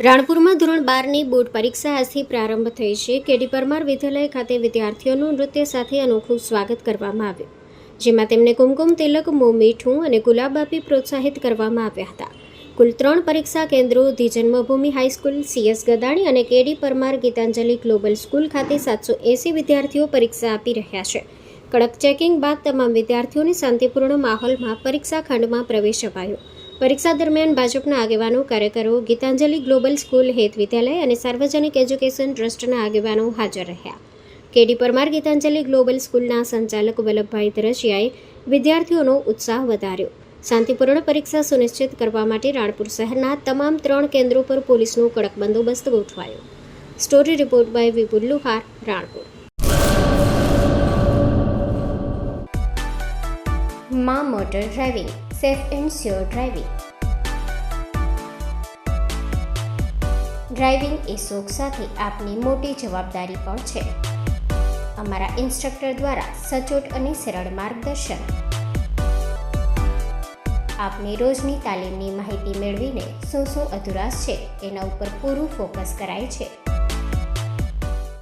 રાણપુરમાં ધોરણ 12ની બોર્ડ પરીક્ષા આજથી પ્રારંભ થઈ છે. કેડી પરમાર વિદ્યાલય ખાતે વિદ્યાર્થીઓનું નૃત્ય સાથે અનોખું સ્વાગત કરવામાં આવ્યું, જેમાં તેમને કુમકુમ તિલક, મોં મીઠું અને ગુલાબ આપી પ્રોત્સાહિત કરવામાં આવ્યા હતા. કુલ 3 પરીક્ષા કેન્દ્રો ધી જન્મભૂમિ હાઈસ્કૂલ, CS ગદાણી અને કેડી પરમાર ગીતાંજલિ ગ્લોબલ સ્કૂલ ખાતે 780 વિદ્યાર્થીઓ પરીક્ષા આપી રહ્યા છે. કડક ચેકિંગ બાદ તમામ વિદ્યાર્થીઓને શાંતિપૂર્ણ માહોલમાં પરીક્ષા ખંડમાં પ્રવેશ અપાયો. પરીક્ષા દરમિયાન ભાજપના આગેવાનો, કાર્યકરો, ગીતાંજલિ ગ્લોબલ સ્કૂલ, હેત વિદ્યાલય અને સાર્વજનિક એજ્યુકેશન ટ્રસ્ટના આગેવાનો હાજર રહ્યા. કેડી પરમાર ગીતાંજલિ ગ્લોબલ સ્કૂલના સંચાલક વલ્લભભાઈ દરજીયાએ વિદ્યાર્થીઓનો ઉત્સાહ વધાર્યો. શાંતિપૂર્ણ પરીક્ષા સુનિશ્ચિત કરવા માટે રાણપુર શહેરના તમામ 3 કેન્દ્રો પર પોલીસનો કડક બંદોબસ્ત ગોઠવાયો. Story report by Vipul Luhar, Ranpur. માં motor driving, safe and sure driving. Driving એ શોખ સાથે આપની મોટી જવાબદારી પણ છે. અમારા ઇન્સ્ટ્રક્ટર દ્વારા સચોટ અને સરળ માર્ગદર્શન. આપની રોજની તાલીમની માહિતી મેળવીને શું અધુરાશ છે એના ઉપર પૂરું ફોકસ કરાય છે.